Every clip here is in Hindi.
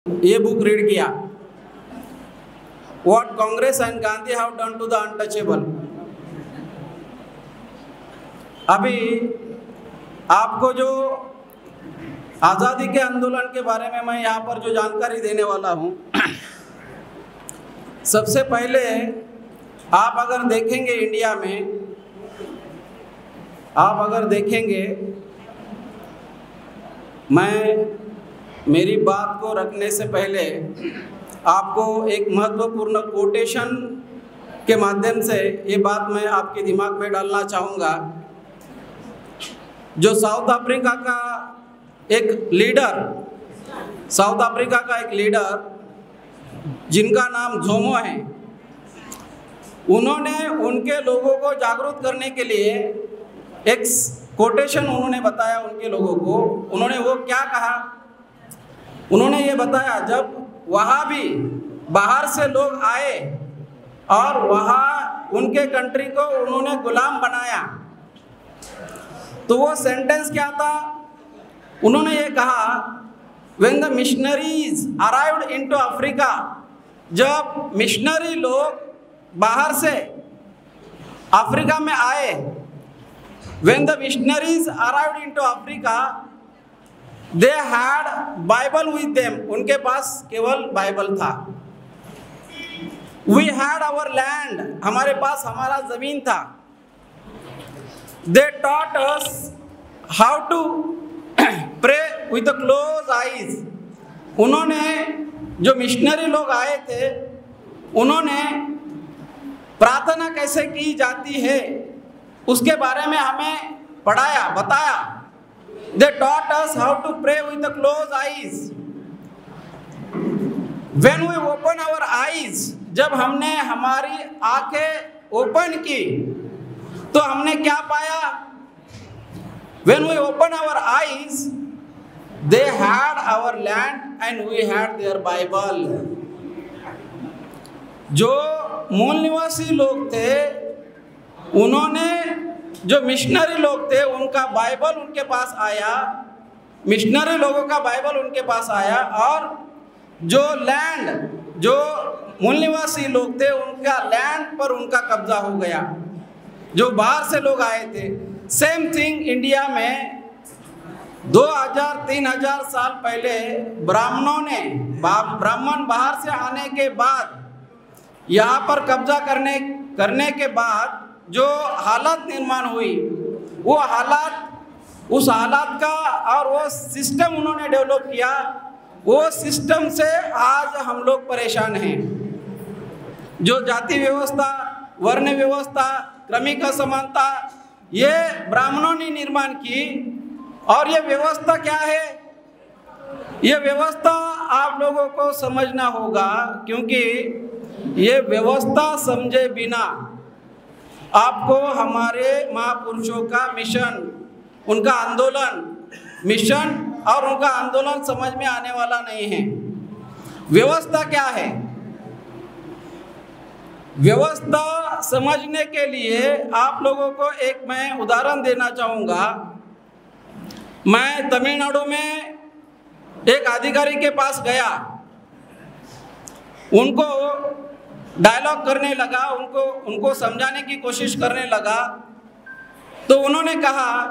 ये बुक रीड किया, what Congress and Gandhi have done to the untouchable. अभी आपको जो आज़ादी के आंदोलन के बारे में मैं यहाँ पर जो जानकारी देने वाला हूँ, सबसे पहले आप अगर देखेंगे इंडिया में, आप अगर देखेंगे, मैं मेरी बात को रखने से पहले आपको एक महत्वपूर्ण कोटेशन के माध्यम से ये बात मैं आपके दिमाग में डालना चाहूँगा। जो साउथ अफ्रीका का एक लीडर जिनका नाम जोमो है, उन्होंने उनके लोगों को जागरूक करने के लिए एक कोटेशन उन्होंने बताया उनके लोगों को। उन्होंने वो क्या कहा, उन्होंने ये बताया, जब वहाँ भी बाहर से लोग आए और वहाँ उनके कंट्री को उन्होंने गुलाम बनाया, तो वो सेंटेंस क्या था, उन्होंने ये कहा, when the missionaries arrived into Africa, जब मिशनरी लोग बाहर से अफ्रीका में आए, when the missionaries arrived into Africa they had Bible with them, उनके पास केवल बाइबल था। वी हैड आवर लैंड, हमारे पास हमारा जमीन था। They taught us how to pray with the close eyes, उन्होंने, जो मिशनरी लोग आए थे, उन्होंने प्रार्थना कैसे की जाती है उसके बारे में हमें पढ़ाया, बताया। They taught us how to pray with the closed eyes. When we open our eyes, जब हमने हमारी आंखें ओपन की तो हमने क्या पाया? When we open our eyes, they had our land and we had their Bible. जो मूल निवासी लोग थे, उन्होंने, जो मिशनरी लोग थे, उनका बाइबल उनके पास आया, मिशनरी लोगों का बाइबल उनके पास आया, और जो लैंड, जो मूल निवासी लोग थे, उनका लैंड पर उनका कब्जा हो गया, जो बाहर से लोग आए थे। सेम थिंग इंडिया में 2000-3000 साल पहले ब्राह्मणों ने, ब्राह्मण बाहर से आने के बाद, यहाँ पर कब्जा करने के बाद जो हालत निर्माण हुई, वो हालात, उस हालात का और वो सिस्टम उन्होंने डेवलप किया, वो सिस्टम से आज हम लोग परेशान हैं। जो जाति व्यवस्था, वर्ण व्यवस्था, क्रमिक असमानता, ये ब्राह्मणों ने निर्माण की। और ये व्यवस्था क्या है? ये व्यवस्था आप लोगों को समझना होगा, क्योंकि ये व्यवस्था समझे बिना आपको हमारे महापुरुषों का मिशन, उनका आंदोलन, मिशन और उनका आंदोलन समझ में आने वाला नहीं है। व्यवस्था क्या है? व्यवस्था समझने के लिए आप लोगों को एक मैं उदाहरण देना चाहूँगा। मैं तमिलनाडु में एक अधिकारी के पास गया, उनको डायलॉग करने लगा, उनको समझाने की कोशिश करने लगा, तो उन्होंने कहा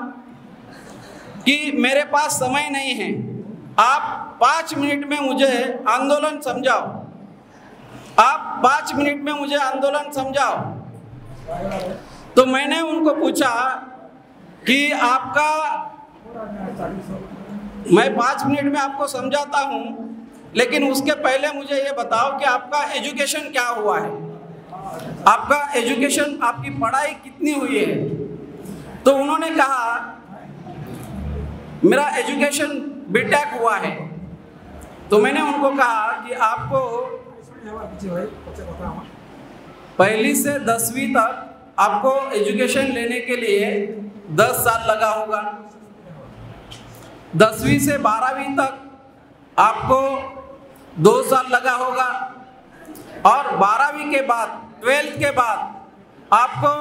कि मेरे पास समय नहीं है, आप 5 मिनट में मुझे आंदोलन समझाओ, आप 5 मिनट में मुझे आंदोलन समझाओ। तो मैंने उनको पूछा कि आपका, मैं 5 मिनट में आपको समझाता हूँ, लेकिन उसके पहले मुझे ये बताओ कि आपका एजुकेशन क्या हुआ है, आपका एजुकेशन, आपकी पढ़ाई कितनी हुई है? तो उन्होंने कहा मेरा एजुकेशन बीटेक हुआ है। तो मैंने उनको कहा कि आपको पहली से 10वीं तक आपको एजुकेशन लेने के लिए 10 साल लगा होगा, 10वीं से 12वीं तक आपको 2 साल लगा होगा, और 12वीं के बाद, 12th के बाद आपको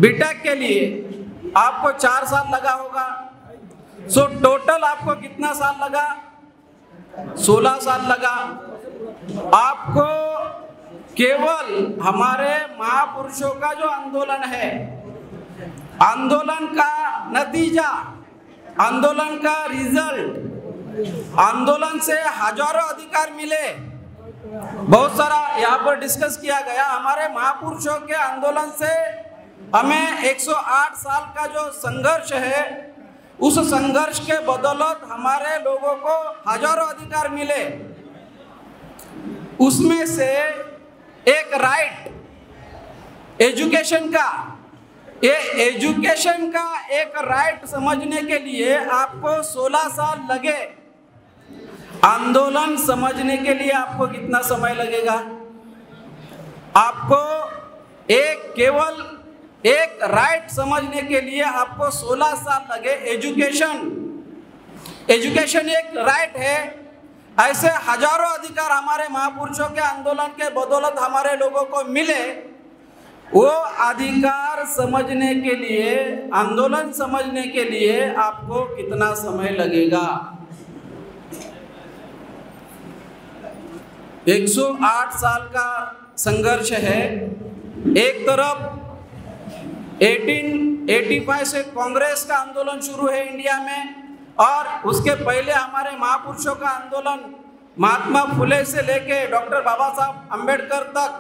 बीटेक के लिए आपको 4 साल लगा होगा। सो टोटल आपको कितना साल लगा? 16 साल लगा। आपको केवल हमारे महापुरुषों का जो आंदोलन है, आंदोलन का नतीजा, आंदोलन का रिजल्ट, आंदोलन से हजारों अधिकार मिले, बहुत सारा यहाँ पर डिस्कस किया गया। हमारे महापुरुषों के आंदोलन से हमें 108 साल का जो संघर्ष है, उस संघर्ष के बदौलत हमारे लोगों को हजारों अधिकार मिले। उसमें से एक राइट एजुकेशन का, ये एजुकेशन का एक राइट समझने के लिए आपको 16 साल लगे। आंदोलन समझने के लिए आपको कितना समय लगेगा? आपको केवल एक राइट समझने के लिए आपको 16 साल लगे। एजुकेशन एक राइट है। ऐसे हजारों अधिकार हमारे महापुरुषों के आंदोलन के बदौलत हमारे लोगों को मिले। वो अधिकार समझने के लिए, आंदोलन समझने के लिए आपको कितना समय लगेगा? 108 साल का संघर्ष है। एक तरफ 1885 से कांग्रेस का आंदोलन शुरू है इंडिया में, और उसके पहले हमारे महापुरुषों का आंदोलन महात्मा फुले से लेके डॉक्टर बाबा साहब अम्बेडकर तक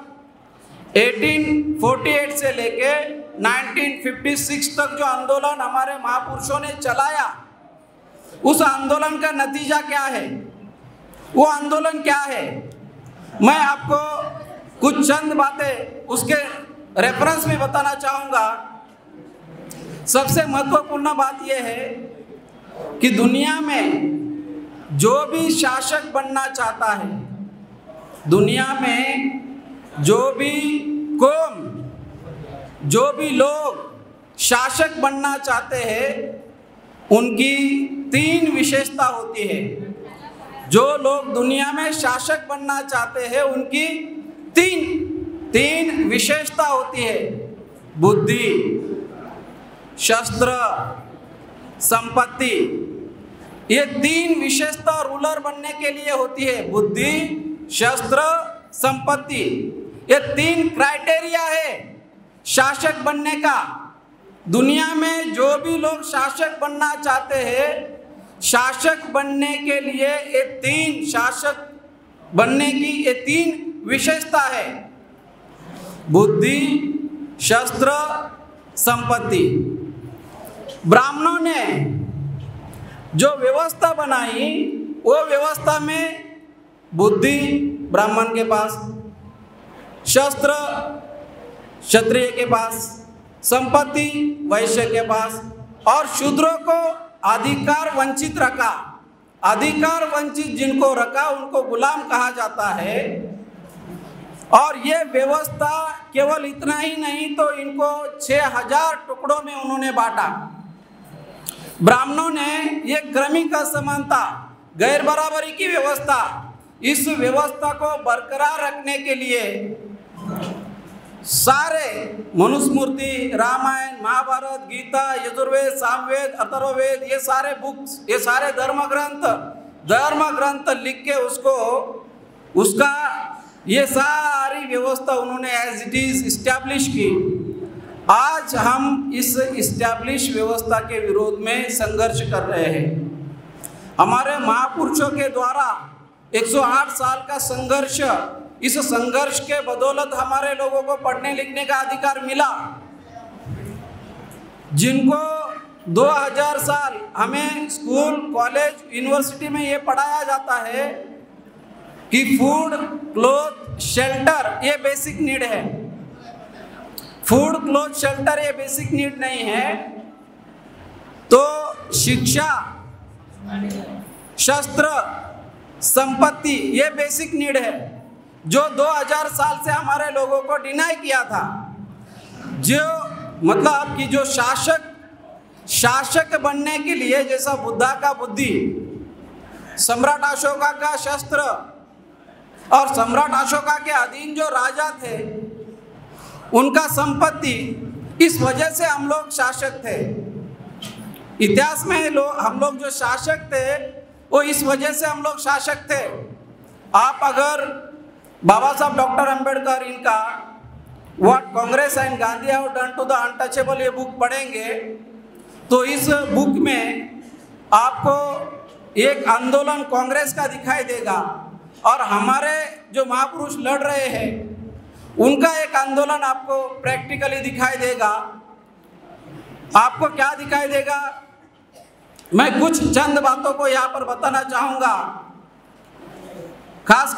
1848 से लेके 1956 तक जो आंदोलन हमारे महापुरुषों ने चलाया, उस आंदोलन का नतीजा क्या है? वो आंदोलन क्या है? मैं आपको कुछ चंद बातें उसके रेफरेंस में बताना चाहूँगा। सबसे महत्वपूर्ण बात यह है कि दुनिया में जो भी शासक बनना चाहता है, दुनिया में जो भी कौम, जो भी लोग शासक बनना चाहते हैं, उनकी 3 विशेषता होती है। जो लोग दुनिया में शासक बनना चाहते हैं, उनकी तीन विशेषता होती है। बुद्धि, शस्त्र, संपत्ति। ये 3 विशेषता रूलर बनने के लिए होती है। बुद्धि, शस्त्र, संपत्ति। ये 3 क्राइटेरिया है शासक बनने का। दुनिया में जो भी लोग शासक बनना चाहते हैं, शासक बनने के लिए ये 3, शासक बनने की ये 3 विशेषता है। बुद्धि, शस्त्र, संपत्ति। ब्राह्मणों ने जो व्यवस्था बनाई, वो व्यवस्था में बुद्धि ब्राह्मण के पास, शस्त्र क्षत्रिय के पास, संपत्ति वैश्य के पास, और शूद्रों को अधिकार वंचित रखा। अधिकार वंचित जिनको रखा उनको गुलाम कहा जाता है। और ये व्यवस्था केवल इतना ही नहीं, तो इनको 6000 टुकड़ों में उन्होंने बांटा। ब्राह्मणों ने ये क्रमिक असमानता, गैर बराबरी की व्यवस्था, इस व्यवस्था को बरकरार रखने के लिए सारे मनुस्मृति, रामायण, महाभारत, गीता, यजुर्वेद, सामवेद, अथर्ववेद, ये सारे बुक्स, ये सारे धर्म ग्रंथ लिख के उसका ये सारी व्यवस्था उन्होंने एज इट इज इस्टेब्लिश की। आज हम इस इस्टेब्लिश व्यवस्था के विरोध में संघर्ष कर रहे हैं। हमारे महापुरुषों के द्वारा 108 साल का संघर्ष, इस संघर्ष के बदौलत हमारे लोगों को पढ़ने लिखने का अधिकार मिला। जिनको 2000 साल हमें स्कूल, कॉलेज, यूनिवर्सिटी में ये पढ़ाया जाता है कि फूड, क्लोथ, शेल्टर ये बेसिक नीड है। फूड, क्लोथ, शेल्टर ये बेसिक नीड नहीं है, तो शिक्षा, शस्त्र, संपत्ति ये बेसिक नीड है, जो 2000 साल से हमारे लोगों को डिनाई किया था। जो मतलब कि जो शासक बनने के लिए, जैसा बुद्धा का बुद्धि, सम्राट अशोका का शस्त्र, और सम्राट अशोका के अधीन जो राजा थे उनका संपत्ति, इस वजह से हम लोग शासक थे। इतिहास में हम लोग जो शासक थे वो इस वजह से हम लोग शासक थे। आप अगर बाबा साहब डॉक्टर अंबेडकर इनका what Congress and Gandhi have done to the untouchable ये बुक पढ़ेंगे तो इस बुक में आपको एक आंदोलन कांग्रेस का दिखाई देगा और हमारे जो महापुरुष लड़ रहे हैं उनका एक आंदोलन आपको प्रैक्टिकली दिखाई देगा। आपको क्या दिखाई देगा, मैं कुछ चंद बातों को यहाँ पर बताना चाहूँगा। खास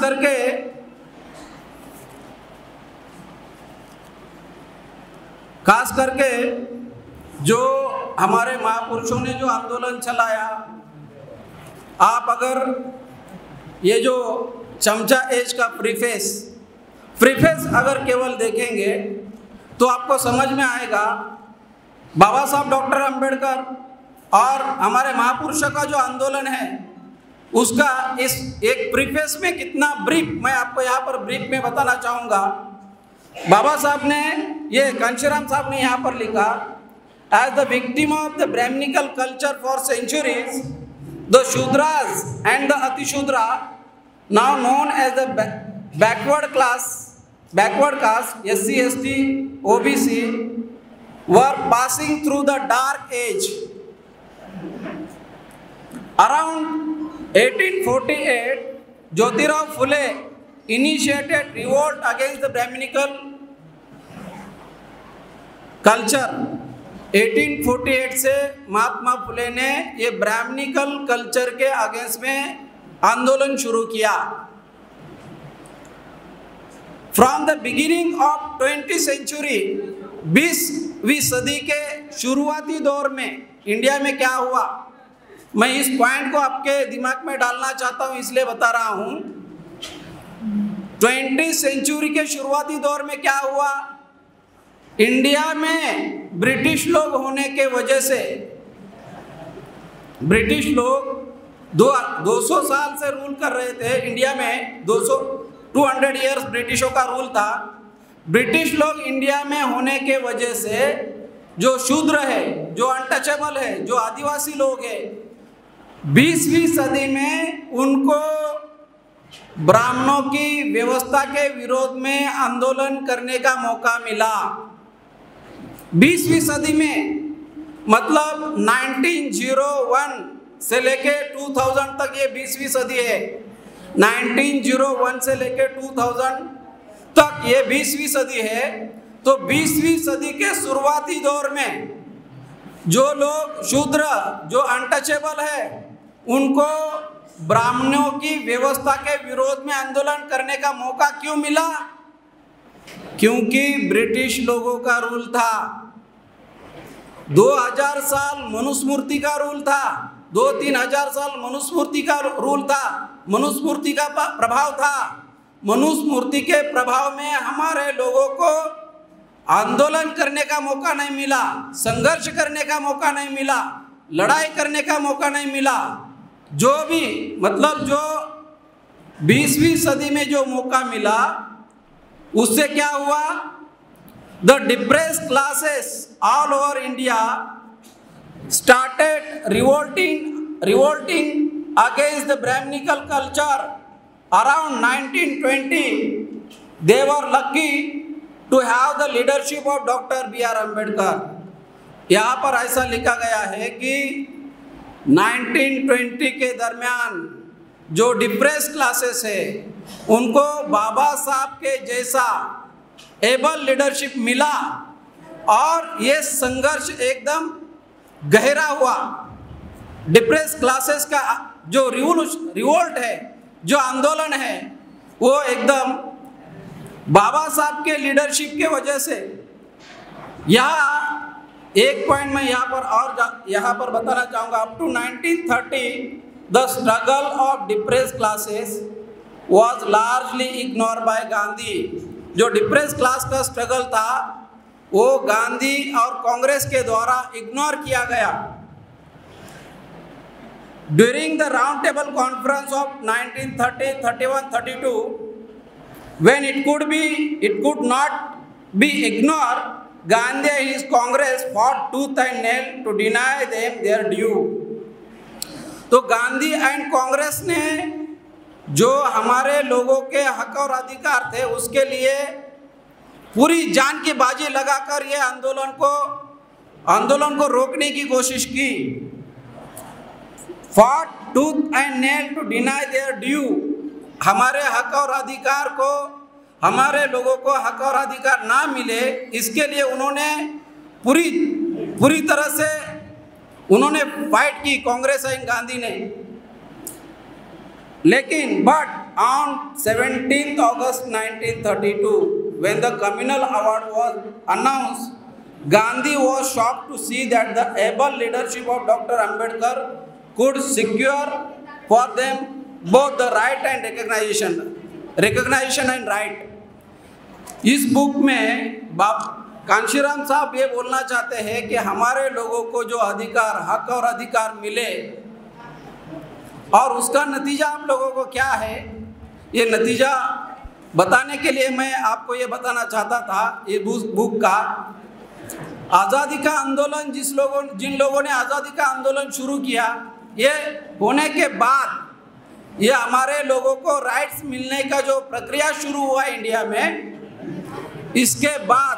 करके जो हमारे महापुरुषों ने जो आंदोलन चलाया, आप अगर ये जो चमचा एज का प्रीफेस अगर केवल देखेंगे तो आपको समझ में आएगा बाबा साहब डॉक्टर अंबेडकर और हमारे महापुरुषों का जो आंदोलन है उसका इस एक प्रीफेस में कितना ब्रीफ, मैं आपको यहाँ पर ब्रीफ में बताना चाहूँगा। बाबा साहब ने, ये कांशीराम साहब ने यहाँ पर लिखा, as the victim of the Brahmanical culture for centuries the Shudras and the Atishudra now known as the backward caste SC ST OBC were passing through the dark age. Around 1848, Jyotirao Phule initiated revolt against the Brahminical culture. 1848 से महात्मा फुले ने ये ब्राह्मणिकल कल्चर के अगेंस्ट में आंदोलन शुरू किया। From the beginning of 20th century, 20वीं सदी के शुरुआती दौर में इंडिया में क्या हुआ, मैं इस पॉइंट को आपके दिमाग में डालना चाहता हूं इसलिए बता रहा हूं। 20th सेंचुरी के शुरुआती दौर में क्या हुआ, इंडिया में ब्रिटिश लोग होने के वजह से, ब्रिटिश लोग 200 साल से रूल कर रहे थे इंडिया में, 200 ईयर्स ब्रिटिशों का रूल था। ब्रिटिश लोग इंडिया में होने के वजह से जो शूद्र है, जो अनटचेबल है, जो आदिवासी लोग हैं, 20वीं सदी में उनको ब्राह्मणों की व्यवस्था के विरोध में आंदोलन करने का मौका मिला। 20वीं सदी में मतलब 1901 से लेके 2000 तक ये 20वीं सदी है। 1901 से लेके 2000 तक ये 20वीं सदी है। तो 20वीं सदी के शुरुआती दौर में जो लोग शूद्र, जो अनटचेबल है, उनको ब्राह्मणों की व्यवस्था के विरोध में आंदोलन करने का मौका क्यों मिला? क्योंकि ब्रिटिश लोगों का रूल था। 2000 साल मनुस्मृति का रूल था, 2-3 हजार साल मनुस्मृति का रूल था, मनुस्मृति का प्रभाव था। मनुस्मृति के प्रभाव में हमारे लोगों को आंदोलन करने का मौका नहीं मिला, संघर्ष करने का मौका नहीं मिला, लड़ाई करने का मौका नहीं मिला। जो भी मतलब जो 20वीं सदी में जो मौका मिला उससे क्या हुआ, the depressed classes all over India started revolting against the Brahminical culture around 1920. They were lucky to have the leadership of Dr. B.R. Ambedkar. यहाँ पर ऐसा लिखा गया है कि 1920 के दरमियान जो डिप्रेस क्लासेस है उनको बाबा साहब के जैसा एबल लीडरशिप मिला और ये संघर्ष एकदम गहरा हुआ। डिप्रेस क्लासेस का जो रिवोल्ट है, जो आंदोलन है, वो एकदम बाबा साहब के लीडरशिप के वजह से। यहाँ एक पॉइंट मैं यहाँ पर बताना चाहूँगा। Up to 1930 the struggle of depress classes was largely ignore by Gandhi. जो डिप्रेस क्लास का स्ट्रगल था वो गांधी और कांग्रेस के द्वारा इग्नोर किया गया। During the round table conference of 1930, 31, 32, when it could not be ignored, Gandhi and his Congress fought tooth and nail to deny them their due. तो गांधी एंड कांग्रेस ने जो हमारे लोगों के हक और अधिकार थे उसके लिए पूरी जान की बाजी लगाकर ये आंदोलन को रोकने की कोशिश की। fought tooth and nail to deny their due, हमारे हक और अधिकार को, हमारे लोगों को हक और अधिकार ना मिले, इसके लिए उन्होंने पूरी तरह से उन्होंने फाइट की, कांग्रेस एंड गांधी ने। लेकिन but on 17th August 1932 when the communal award was announced, Gandhi was shocked to see that the able leadership of Dr. Ambedkar could secure for them both the right and recognition and right। इस बुक में कांशीराम साहब ये बोलना चाहते हैं कि हमारे लोगों को जो अधिकार, हक और अधिकार मिले और उसका नतीजा आप लोगों को क्या है, ये नतीजा बताने के लिए मैं आपको ये बताना चाहता था। ये बुक का आज़ादी का आंदोलन जिन लोगों ने आज़ादी का आंदोलन शुरू किया, ये होने के बाद ये हमारे लोगों को राइट्स मिलने का जो प्रक्रिया शुरू हुआ इंडिया में, इसके बाद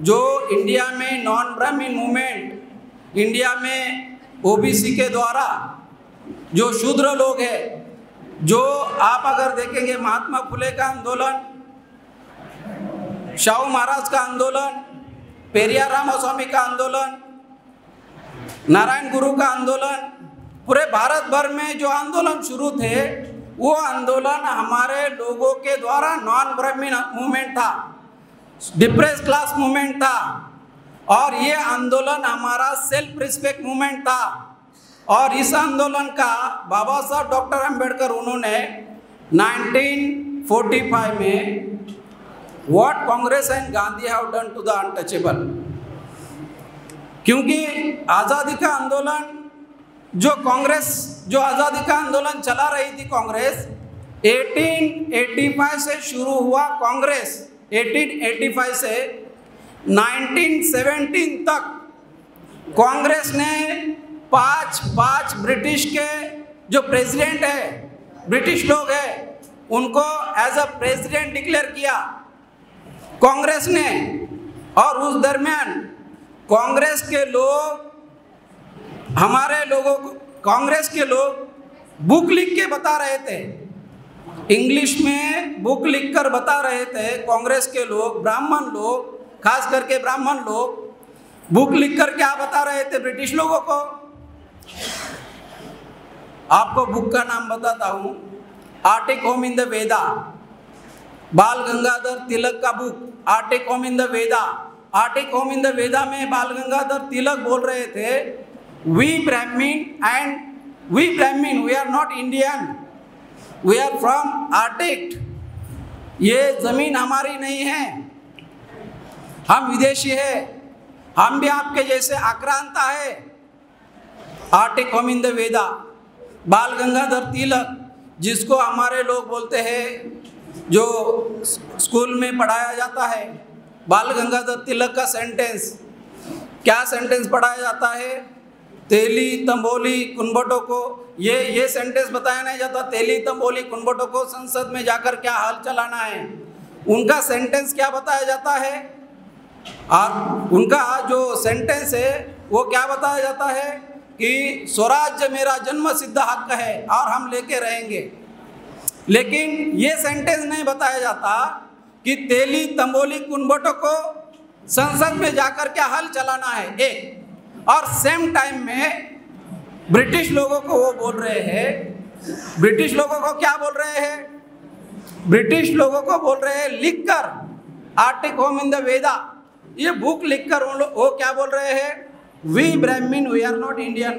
जो इंडिया में नॉन ब्राह्मण मूवमेंट, इंडिया में ओबीसी के द्वारा जो शूद्र लोग हैं, जो आप अगर देखेंगे महात्मा फुले का आंदोलन, शाहू महाराज का आंदोलन, पेरियार रामास्वामी का आंदोलन, नारायण गुरु का आंदोलन, पूरे भारत भर में जो आंदोलन शुरू थे वो आंदोलन हमारे लोगों के द्वारा नॉन ब्राह्मण मूवमेंट था, डिप्रेस क्लास मूवमेंट था, और ये आंदोलन हमारा सेल्फ रिस्पेक्ट मूवमेंट था। और इस आंदोलन का बाबा साहब डॉक्टर अंबेडकर उन्होंने 1945 में what Congress and Gandhi have done to the untouchable, क्योंकि आज़ादी का आंदोलन जो आज़ादी का आंदोलन चला रही थी कांग्रेस, 1885 से शुरू हुआ कांग्रेस, 1885 से 1917 तक कांग्रेस ने पांच ब्रिटिश के जो प्रेसिडेंट है, ब्रिटिश लोग हैं, उनको एज अ प्रेसिडेंट डिक्लेयर किया कांग्रेस ने। और उस दरमियान कांग्रेस के लोग, हमारे लोगों को, कांग्रेस के लोग बुक लिख के बता रहे थे, इंग्लिश में बुक लिखकर बता रहे थे कांग्रेस के लोग, ब्राह्मण लोग, खास करके ब्राह्मण लोग बुक लिखकर क्या बता रहे थे ब्रिटिश लोगों को। आपको बुक का नाम बताता हूँ, Arctic home in the Veda, Bal Gangadhar Tilak का book, Arctic home in the Veda. Arctic home in the Veda में बाल गंगाधर तिलक बोल रहे थे, we Brahmin we are not Indian, we are from Arctic, ये जमीन हमारी नहीं है, हम विदेशी है, हम भी आपके जैसे आक्रांता है। Arctic home in the Veda, Bal Gangadhar तिलक, जिसको हमारे लोग बोलते हैं, जो स्कूल में पढ़ाया जाता है, बाल गंगाधर तिलक का सेंटेंस, क्या सेंटेंस पढ़ाया जाता है, तेली तंबोली कुनबटों को, ये सेंटेंस बताया नहीं जाता, तेली तंबोली कुनबटों को संसद में जाकर क्या हाल चलाना है। उनका सेंटेंस क्या बताया जाता है, उनका जो सेंटेंस है वो क्या बताया जाता है कि स्वराज्य मेरा जन्म सिद्ध हक है और हम लेके रहेंगे। लेकिन ये सेंटेंस नहीं बताया जाता कि तेली तंबोली कुनबटों को संसद में जाकर क्या हल चलाना है, एक। और सेम टाइम में ब्रिटिश लोगों को वो बोल रहे हैं, ब्रिटिश लोगों को क्या बोल रहे हैं, ब्रिटिश लोगों को बोल रहे हैं लिखकर, Arctic home in the Veda, ये बुक लिखकर वो क्या बोल रहे हैं, we Brahmin we are not Indian.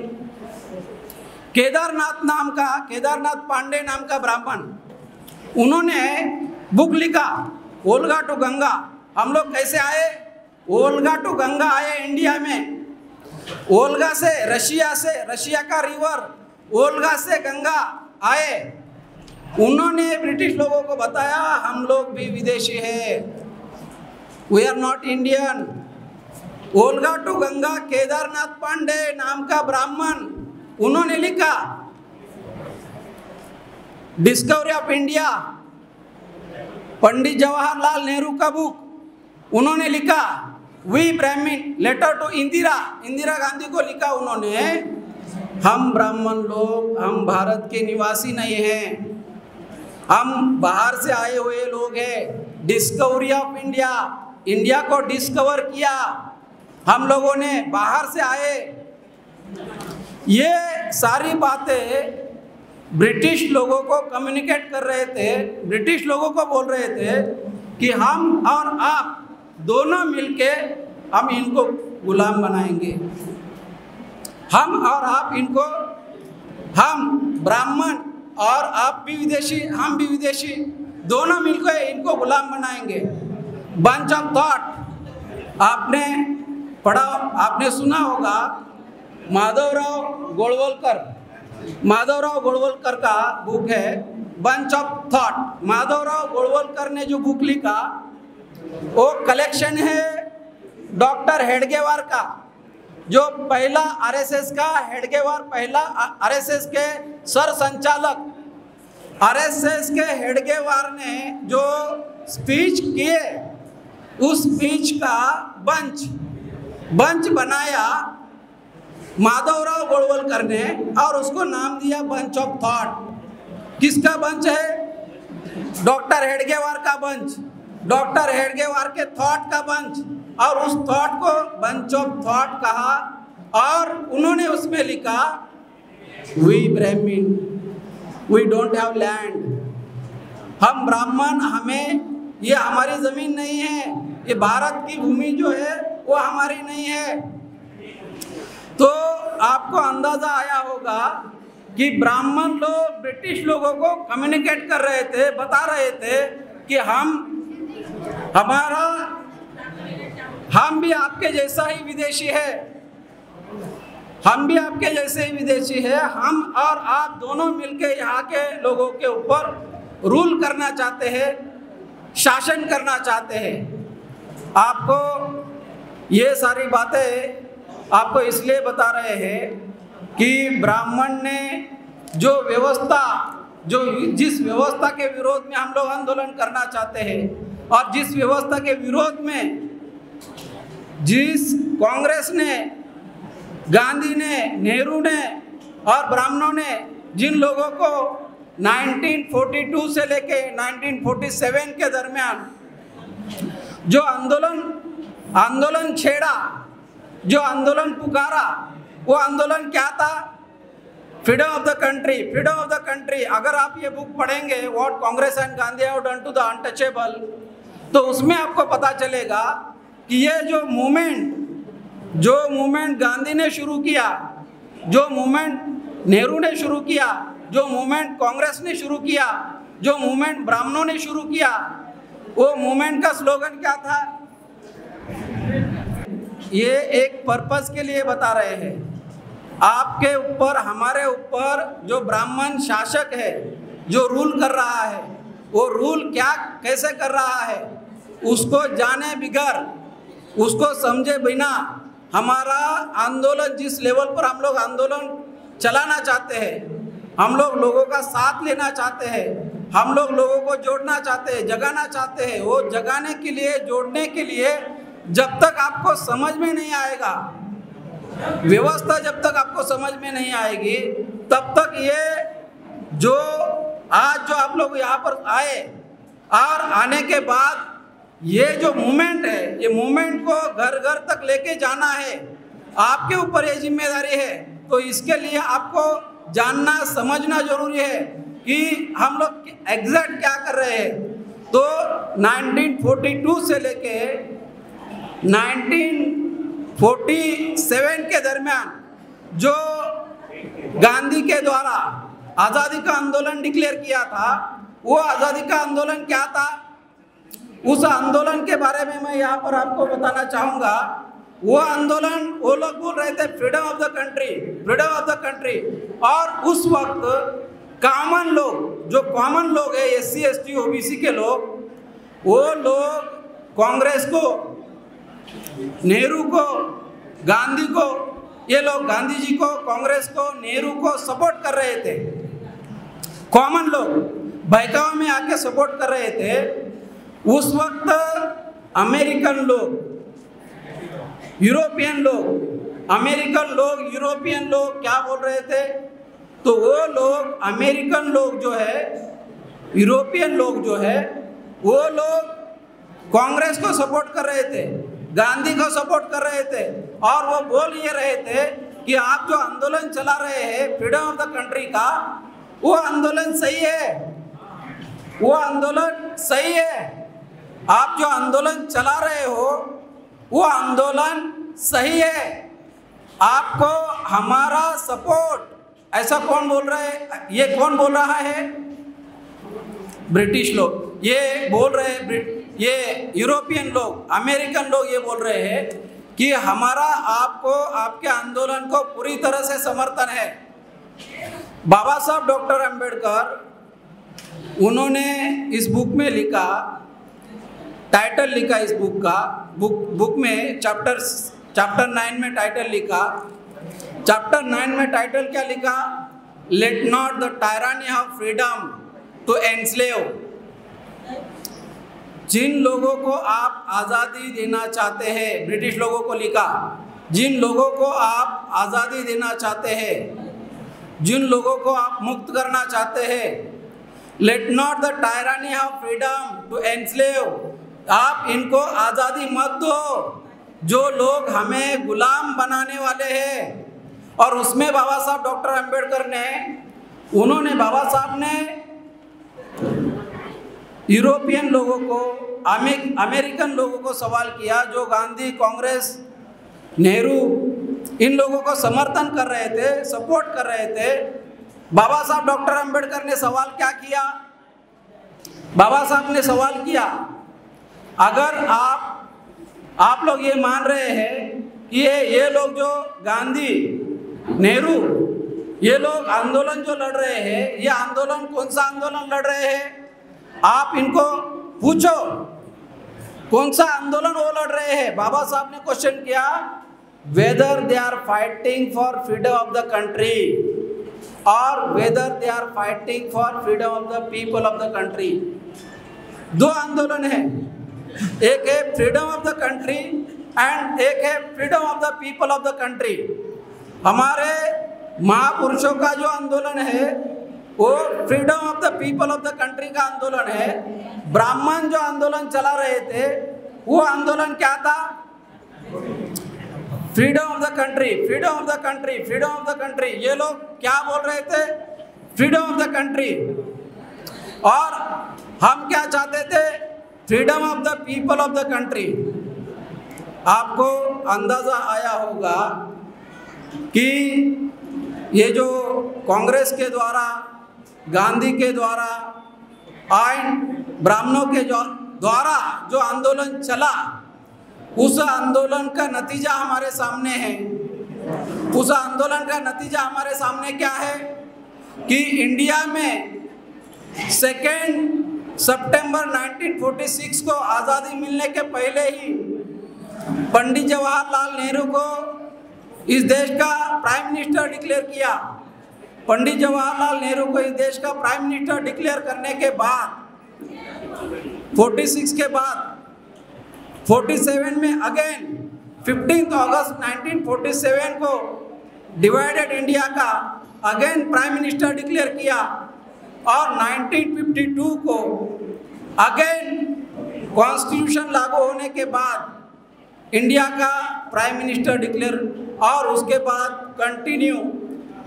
Kedarnath Pandey नाम का ब्राह्मण, उन्होंने बुक लिखा ओल्गा टू गंगा। हम लोग कैसे आए, ओल्गा टू गंगा आए इंडिया में, ओल्गा से रशिया का रिवर ओल्गा से गंगा आए। उन्होंने ब्रिटिश लोगों को बताया हम लोग भी विदेशी है, we are not Indian. Volga to Ganga Kedarnath Pandey नाम का ब्राह्मण, उन्होंने लिखा discovery of India, Pandit Jawaharlal Nehru का बुक उन्होंने लिखा, वी ब्राह्मण, लेटर टू इंदिरा गांधी को लिखा उन्होंने, हम ब्राह्मण लोग, हम भारत के निवासी नहीं हैं, हम बाहर से आए हुए लोग हैं। डिस्कवरी ऑफ इंडिया, इंडिया को डिस्कवर किया हम लोगों ने, बाहर से आए। ये सारी बातें ब्रिटिश लोगों को कम्युनिकेट कर रहे थे, ब्रिटिश लोगों को बोल रहे थे कि हम और आप दोनों मिलके हम इनको गुलाम बनाएंगे, हम और आप इनको, हम ब्राह्मण और आप भी विदेशी, हम भी विदेशी, दोनों मिलकर इनको गुलाम बनाएंगे। बंच ऑफ थॉट आपने पढ़ा, आपने सुना होगा, माधवराव गोडवलकर का बुक है बंच ऑफ थॉट। माधवराव गोडवलकर ने जो बुक लिखा वो कलेक्शन है डॉक्टर हेडगेवार का, जो पहला आरएसएस का हेडगेवार, पहला आरएसएस के सर संचालक, आरएसएस के हेडगेवार ने जो स्पीच किए उस स्पीच का बंच बनाया माधवराव गोडवलकर ने और उसको नाम दिया बंच ऑफ थॉट। किसका बंच है? डॉक्टर हेडगेवार का बंच, डॉक्टर हेडगेवार के थॉट का बंच, और उस थॉट को बंच ऑफ थॉट कहा। और उन्होंने उसमें लिखा, वी ब्राह्मण, वी डोंट हैव लैंड, हम ब्राह्मण, हमें, ये हमारी जमीन नहीं है, ये भारत की भूमि जो है वो हमारी नहीं है। तो आपको अंदाजा आया होगा कि ब्राह्मण लोग ब्रिटिश लोगों को कम्युनिकेट कर रहे थे, बता रहे थे कि हम भी आपके जैसा ही विदेशी है, हम भी आपके जैसे ही विदेशी है, हम और आप दोनों मिलकर यहाँ के लोगों के ऊपर रूल करना चाहते हैं, शासन करना चाहते हैं। आपको ये सारी बातें आपको इसलिए बता रहे हैं कि ब्राह्मण ने जो व्यवस्था, जिस व्यवस्था के विरोध में हम लोग आंदोलन करना चाहते हैं और जिस व्यवस्था के विरोध में जिस कांग्रेस ने, गांधी ने, नेहरू ने और ब्राह्मणों ने जिन लोगों को 1942 से लेके 1947 के दरमियान जो आंदोलन छेड़ा, जो आंदोलन पुकारा, वो आंदोलन क्या था? Freedom of the country, freedom of the country. अगर आप ये बुक पढ़ेंगे, what Congress and Gandhi have done to the untouchable, तो उसमें आपको पता चलेगा कि ये जो मूवमेंट गांधी ने शुरू किया, जो मूवमेंट नेहरू ने शुरू किया, जो मूवमेंट कांग्रेस ने शुरू किया, जो मूवमेंट ब्राह्मणों ने शुरू किया, वो मूवमेंट का स्लोगन क्या था? ये एक पर्पस के लिए बता रहे हैं, आपके ऊपर, हमारे ऊपर जो ब्राह्मण शासक है, जो रूल कर रहा है, वो रूल कैसे कर रहा है, उसको जाने बिगर, उसको समझे बिना हमारा आंदोलन, जिस लेवल पर हम लोग आंदोलन चलाना चाहते हैं, हम लोग लोगों का साथ लेना चाहते हैं, हम लोग लोगों को जोड़ना चाहते हैं, जगाना चाहते हैं, वो जगाने के लिए, जोड़ने के लिए जब तक आपको समझ में नहीं आएगा, व्यवस्था जब तक आपको समझ में नहीं आएगी, तब तक ये जो आज जो आप लोग यहाँ पर आए और आने के बाद ये जो मूवमेंट है, ये मूवमेंट को घर घर तक लेके जाना है, आपके ऊपर ये जिम्मेदारी है। तो इसके लिए आपको जानना, समझना जरूरी है कि हम लोग एग्जैक्ट क्या कर रहे हैं। तो 1942 से लेके 1947 के दरमियान जो गांधी के द्वारा आज़ादी का आंदोलन डिक्लेयर किया था, वो आज़ादी का आंदोलन क्या था, उस आंदोलन के बारे में मैं यहाँ पर आपको बताना चाहूँगा। वो आंदोलन, वो लोग बोल रहे थे freedom of the country, freedom of the country. और उस वक्त कॉमन लोग, जो कॉमन लोग है, SC ST OBC के लोग, वो लोग कांग्रेस को, नेहरू को, गांधी को, ये लोग गांधी जी को, कांग्रेस को, नेहरू को सपोर्ट कर रहे थे, कॉमन लोग बहकावे में आके सपोर्ट कर रहे थे। उस वक्त अमेरिकन लोग, यूरोपियन लोग, अमेरिकन लोग, यूरोपियन लोग क्या बोल रहे थे? तो वो लोग, अमेरिकन लोग जो है, यूरोपियन लोग जो है, वो लोग कांग्रेस को सपोर्ट कर रहे थे, गांधी को सपोर्ट कर रहे थे, और वो बोल ये रहे थे कि आप जो आंदोलन चला रहे हैं फ्रीडम ऑफ द कंट्री का, वो आंदोलन सही है, वो आंदोलन सही है। आप जो आंदोलन चला रहे हो वो आंदोलन सही है, आपको हमारा सपोर्ट। ऐसा कौन बोल रहा है? ये कौन बोल रहा है? ब्रिटिश लोग ये बोल रहे हैं, ये यूरोपियन लोग, अमेरिकन लोग ये बोल रहे हैं कि हमारा आपको, आपके आंदोलन को पूरी तरह से समर्थन है। बाबा साहब डॉक्टर अंबेडकर, उन्होंने इस बुक में लिखा, टाइटल लिखा इस बुक का, बुक में चैप्टर 9 में टाइटल लिखा। चैप्टर 9 में टाइटल क्या लिखा? Let not the tyranny of freedom to enslave. जिन लोगों को आप आज़ादी देना चाहते हैं, ब्रिटिश लोगों को लिखा, जिन लोगों को आप आज़ादी देना चाहते हैं, जिन लोगों को आप मुक्त करना चाहते हैं, let not the tyranny of freedom to enslave, आप इनको आज़ादी मत दो। जो लोग हमें गुलाम बनाने वाले हैं, और उसमें बाबा साहब डॉक्टर अंबेडकर ने, उन्होंने, बाबा साहब ने यूरोपियन लोगों को, अमेरिकन लोगों को सवाल किया, जो गांधी, कांग्रेस, नेहरू, इन लोगों को समर्थन कर रहे थे, सपोर्ट कर रहे थे। बाबा साहब डॉक्टर अंबेडकर ने सवाल क्या किया? बाबा साहब ने सवाल किया, अगर आप लोग ये मान रहे हैं कि ये लोग जो गांधी, नेहरू, ये लोग आंदोलन जो लड़ रहे हैं, ये आंदोलन कौन सा आंदोलन लड़ रहे हैं? आप इनको पूछो कौन सा आंदोलन वो लड़ रहे हैं। बाबा साहब ने क्वेश्चन किया, whether they are fighting for freedom of the country और whether they are fighting for freedom of the people of the country. दो आंदोलन है, एक है freedom of the country and एक है freedom of the people of the country. हमारे महापुरुषों का जो आंदोलन है वो freedom of the people of the country का आंदोलन है। ब्राह्मण जो आंदोलन चला रहे थे वो आंदोलन क्या था? Freedom of the country, freedom of the country, freedom of the country. ये लोग क्या बोल रहे थे? Freedom of the country. और हम क्या चाहते थे? Freedom of the people of the country. आपको अंदाज़ा आया होगा कि ये जो कांग्रेस के द्वारा, गांधी के द्वारा, आइन ब्राह्मणों के द्वारा जो आंदोलन चला, उस आंदोलन का नतीजा हमारे सामने है। उस आंदोलन का नतीजा हमारे सामने क्या है कि इंडिया में 2 सितंबर 1946 को आज़ादी मिलने के पहले ही पंडित जवाहरलाल नेहरू को इस देश का प्राइम मिनिस्टर डिक्लेयर किया। पंडित जवाहरलाल नेहरू को इस देश का प्राइम मिनिस्टर डिक्लेयर करने के बाद 46 के बाद 47 में अगेन 15 अगस्त 1947 को डिवाइडेड इंडिया का अगेन प्राइम मिनिस्टर डिक्लेयर किया और 1952 को अगेन कॉन्स्टिट्यूशन लागू होने के बाद इंडिया का प्राइम मिनिस्टर डिक्लेयर और उसके बाद कंटिन्यू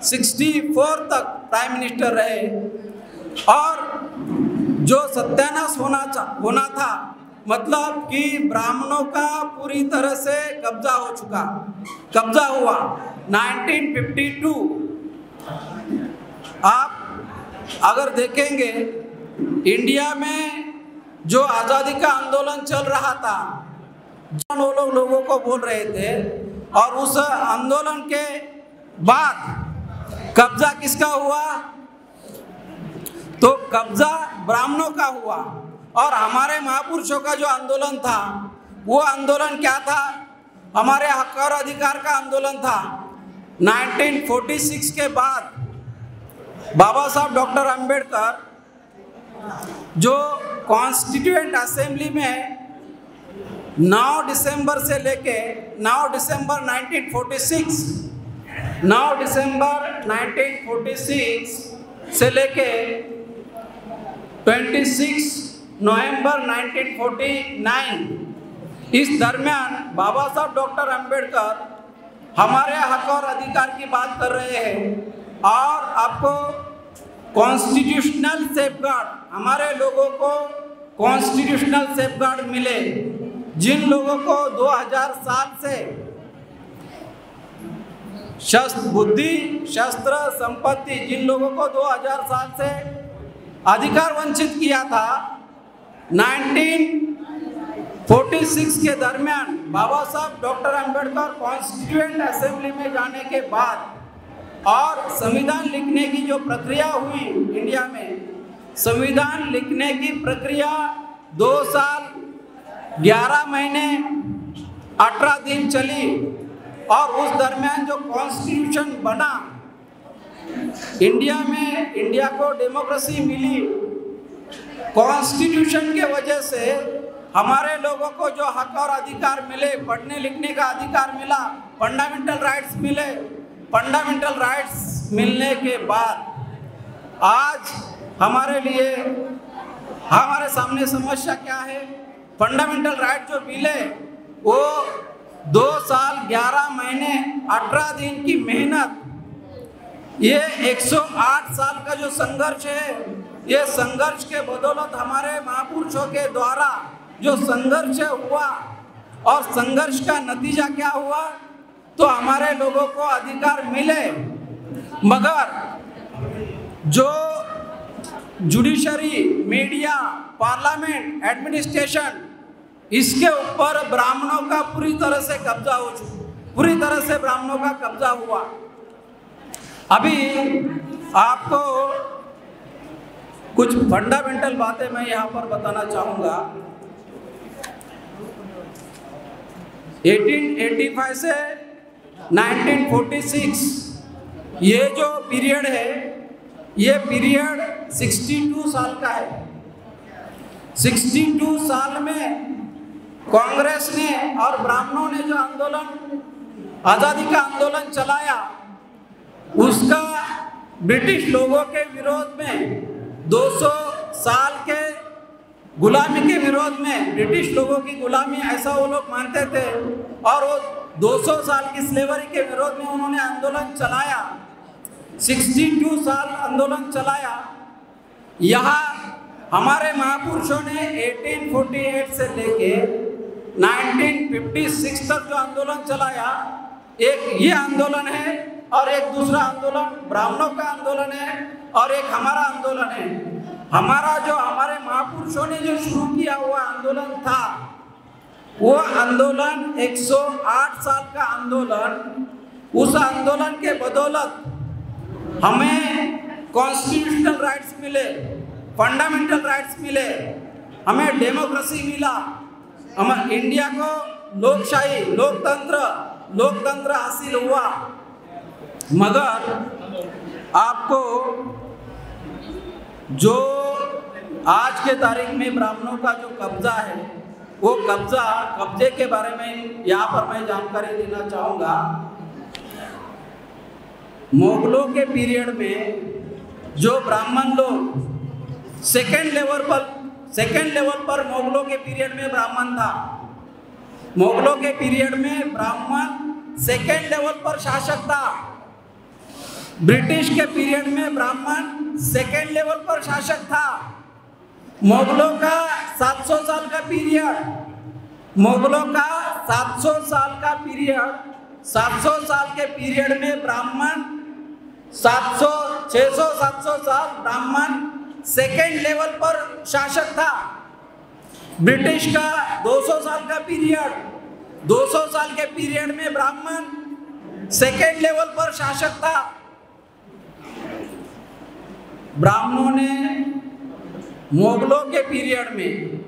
64 तक प्राइम मिनिस्टर रहे। और जो सत्यानाश होना था, मतलब कि ब्राह्मणों का पूरी तरह से कब्जा हुआ 1952। आप अगर देखेंगे इंडिया में जो आज़ादी का आंदोलन चल रहा था, जो लोगों को बोल रहे थे, और उस आंदोलन के बाद कब्जा किसका हुआ? तो कब्जा ब्राह्मणों का हुआ। और हमारे महापुरुषों का जो आंदोलन था वो आंदोलन क्या था? हमारे हक और अधिकार का आंदोलन था। 1946 के बाद बाबा साहब डॉक्टर अंबेडकर जो कॉन्स्टिट्यूएंट असेंबली में 9 दिसंबर से लेके 9 दिसंबर 1946 से लेके 26 नवंबर 1949 इस दरमियान बाबा साहब डॉक्टर अंबेडकर हमारे हक और अधिकार की बात कर रहे हैं और आपको कॉन्स्टिट्यूशनल सेफगार्ड, हमारे लोगों को कॉन्स्टिट्यूशनल सेफगार्ड मिले, जिन लोगों को 2000 साल से बुद्धि, शस्त्र, संपत्ति, जिन लोगों को 2000 साल से अधिकार वंचित किया था, 1946 के दरमियान बाबा साहब डॉक्टर अंबेडकर कॉन्स्टिट्यूएंट असेंबली में जाने के बाद और संविधान लिखने की जो प्रक्रिया हुई इंडिया में, संविधान लिखने की प्रक्रिया 2 साल 11 महीने 18 दिन चली और उस दरमियान जो कॉन्स्टिट्यूशन बना, इंडिया में इंडिया को डेमोक्रेसी मिली। कॉन्स्टिट्यूशन के वजह से हमारे लोगों को जो हक और अधिकार मिले, पढ़ने लिखने का अधिकार मिला, फंडामेंटल राइट्स मिले। फंडामेंटल राइट्स मिलने के बाद आज हमारे लिए, हमारे सामने समस्या क्या है? फंडामेंटल राइट जो मिले वो 2 साल 11 महीने 18 दिन की मेहनत, ये 108 साल का जो संघर्ष है, ये संघर्ष के बदौलत हमारे महापुरुषों के द्वारा जो संघर्ष हुआ और संघर्ष का नतीजा क्या हुआ, तो हमारे लोगों को अधिकार मिले। मगर जो जुडिशरी, मीडिया, पार्लियामेंट, एडमिनिस्ट्रेशन, इसके ऊपर ब्राह्मणों का पूरी तरह से कब्जा हो चुका, पूरी तरह से ब्राह्मणों का कब्जा हुआ। अभी आपको कुछ फंडामेंटल बातें मैं यहाँ पर बताना चाहूँगा। 1885 से 1946 ये जो पीरियड है, ये पीरियड 62 साल का है। 62 साल में कांग्रेस ने और ब्राह्मणों ने जो आंदोलन, आज़ादी का आंदोलन चलाया, उसका ब्रिटिश लोगों के विरोध में, 200 साल के गुलामी के विरोध में, ब्रिटिश लोगों की गुलामी ऐसा वो लोग मानते थे और वो 200 साल की स्लेवरी के विरोध में उन्होंने आंदोलन चलाया। 62 साल आंदोलन चलाया। यहाँ हमारे महापुरुषों ने 1848 से लेके 1956 तक जो आंदोलन चलाया, एक ये आंदोलन है और एक दूसरा आंदोलन ब्राह्मणों का आंदोलन है और एक हमारा आंदोलन है। हमारा जो हमारे महापुरुषों ने जो शुरू किया हुआ आंदोलन था, वो आंदोलन 108 साल का आंदोलन, उस आंदोलन के बदौलत हमें कॉन्स्टिट्यूशनल राइट्स मिले, फंडामेंटल राइट्स मिले, हमें डेमोक्रेसी मिला, हम इंडिया को लोकशाही, लोकतंत्र हासिल हुआ। मगर आपको जो आज के तारीख में ब्राह्मणों का जो कब्जा है, वो कब्जे के बारे में यहाँ पर मैं जानकारी देना चाहूँगा। मुगलों के पीरियड में जो ब्राह्मण लोग सेकेंड लेवल पर मुगलों के पीरियड में ब्राह्मण था, मुगलों के पीरियड में ब्राह्मण सेकेंड लेवल पर शासक था। ब्रिटिश के पीरियड में ब्राह्मण सेकेंड लेवल पर शासक था। मुगलों का 700 साल का पीरियड, मुगलों का 700 साल का पीरियड, 700 साल के पीरियड में ब्राह्मण 600-700 साल ब्राह्मण सेकेंड लेवल पर शासक था। ब्रिटिश का 200 साल का पीरियड, 200 साल के पीरियड में ब्राह्मण सेकेंड लेवल पर शासक था। ब्राह्मणों ने मुगलों के पीरियड में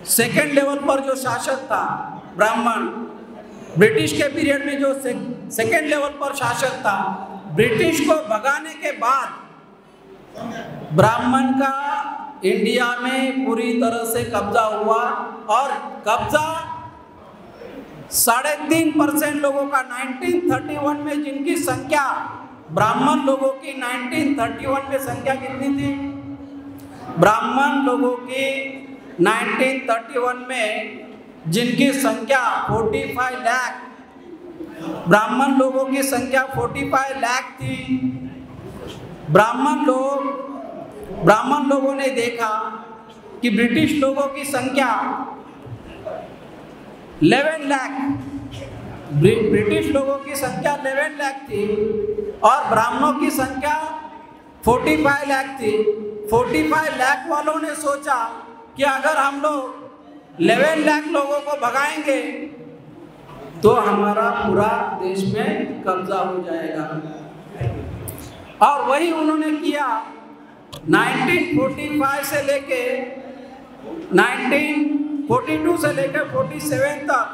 सेकेंड लेवल पर जो शासक था ब्राह्मण, ब्रिटिश के पीरियड में जो सेकेंड लेवल पर शासक था, ब्रिटिश को भगाने के बाद ब्राह्मण का इंडिया में पूरी तरह से कब्जा हुआ और कब्जा 3.5% लोगों का 1931 में, जिनकी संख्या ब्राह्मण लोगों की 1931 में संख्या कितनी थी? ब्राह्मण लोगों की 1931 में जिनकी संख्या 45 लाख, ब्राह्मण लोगों की संख्या 45 लाख थी। ब्राह्मण लोगों ने देखा कि ब्रिटिश लोगों की संख्या 11 लाख, ब्रिटिश लोगों की संख्या 11 लाख थी और ब्राह्मणों की संख्या 45 लाख थी। 45 लाख वालों ने सोचा कि अगर हम लोग 11 लाख लोगों को भगाएंगे तो हमारा पूरा देश में कब्जा हो जाएगा। और वही उन्होंने किया। 1945 से लेके 1942 से लेकर 47 तक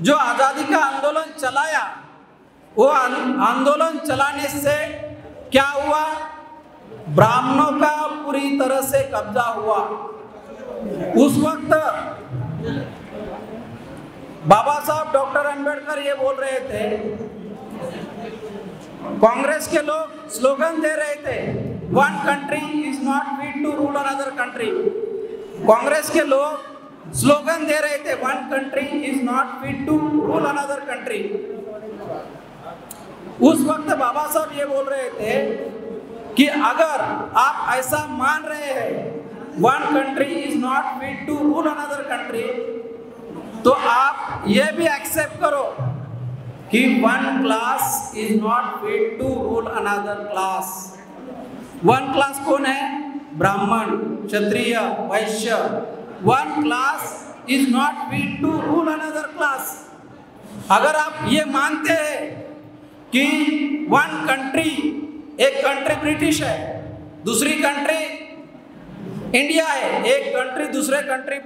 जो आज़ादी का आंदोलन चलाया, वो आंदोलन चलाने से क्या हुआ? ब्राह्मणों का पूरी तरह से कब्जा हुआ। उस वक्त बाबा साहब डॉक्टर अंबेडकर ये बोल रहे थे, कांग्रेस के लोग स्लोगन दे रहे थे, one country is not fit to rule another country. Congress के लोग स्लोगन दे रहे थे, one country is not fit to rule another country. उस वक्त बाबा साहब ये बोल रहे थे कि अगर आप ऐसा मान रहे हैं one country is not fit to rule another country, तो आप ये भी एक्सेप्ट करो कि one class is not fit to rule another class. One class कौन है? ब्राह्मण, क्षत्रिय, वैश्य। One class is not fit to rule another class. अगर आप ये मानते हैं कि वन कंट्री, एक कंट्री ब्रिटिश है, दूसरी कंट्री इंडिया है, एक कंट्री दूसरे कंट्री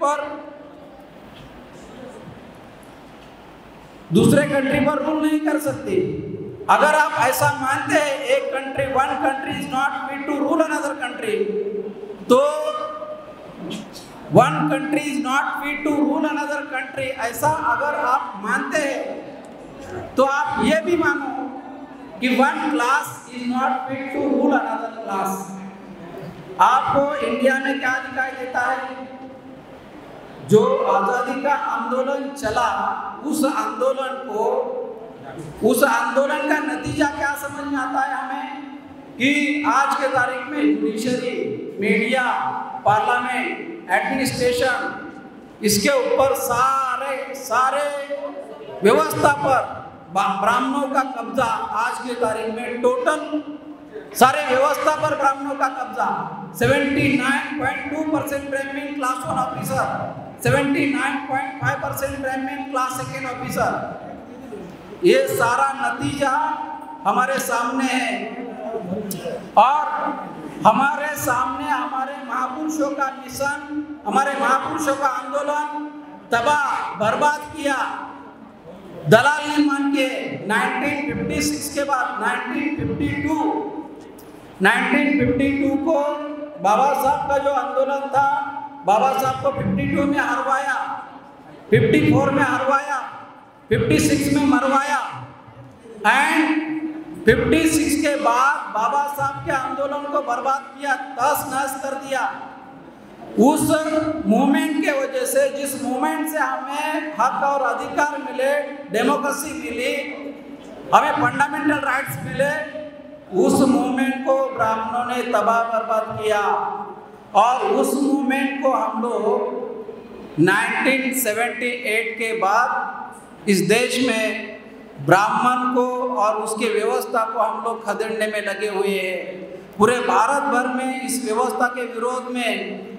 पर रूल नहीं कर सकती। अगर आप ऐसा मानते हैं एक country, one country is not fit to rule another country, तो one country is not fit to rule another country, ऐसा अगर आप मानते हैं तो आप ये भी मानो कि one class is not fit to rule another class. आपको इंडिया में क्या दिखाई देता है? जो आज़ादी का आंदोलन चला, उस आंदोलन का नतीजा क्या समझ में आता है हमें? कि आज के तारीख में जुडिशरी, मीडिया, पार्लियामेंट, एडमिनिस्ट्रेशन, इसके ऊपर सारे व्यवस्था पर ब्राह्मणों का कब्जा आज की तारीख में, टोटल सारे व्यवस्था पर ब्राह्मणों का कब्जा। 79.2% ब्राह्मण क्लास 1 ऑफिसर, 79.5% ब्राह्मण क्लास 2 ऑफिसर। ये सारा नतीजा हमारे सामने है और हमारे सामने हमारे महापुरुषों का मिशन, हमारे महापुरुषों का आंदोलन तबाह बर्बाद किया। दलाल ने मान के 1956 के बाद 1952 को बाबा साहब का जो आंदोलन था, बाबा साहब को 52 में हरवाया, 54 में हरवाया, 56 में मरवाया एंड 56 के बाद बाबा साहब के आंदोलन को बर्बाद किया, तहस-नहस कर दिया। उस मूवमेंट के वजह से, जिस मूवमेंट से हमें हक और अधिकार मिले, डेमोक्रेसी मिली, हमें फंडामेंटल राइट्स मिले, उस मूवमेंट को ब्राह्मणों ने तबाह बर्बाद किया। और उस मूवमेंट को हम लोग 1978 के बाद इस देश में ब्राह्मण को और उसकी व्यवस्था को हम लोग खदेड़ने में लगे हुए हैं। पूरे भारत भर में इस व्यवस्था के विरोध में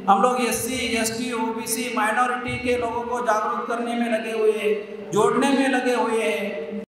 हम लोग SC, ST, OBC माइनॉरिटी के लोगों को जागरूक करने में लगे हुए हैं, जोड़ने में लगे हुए हैं।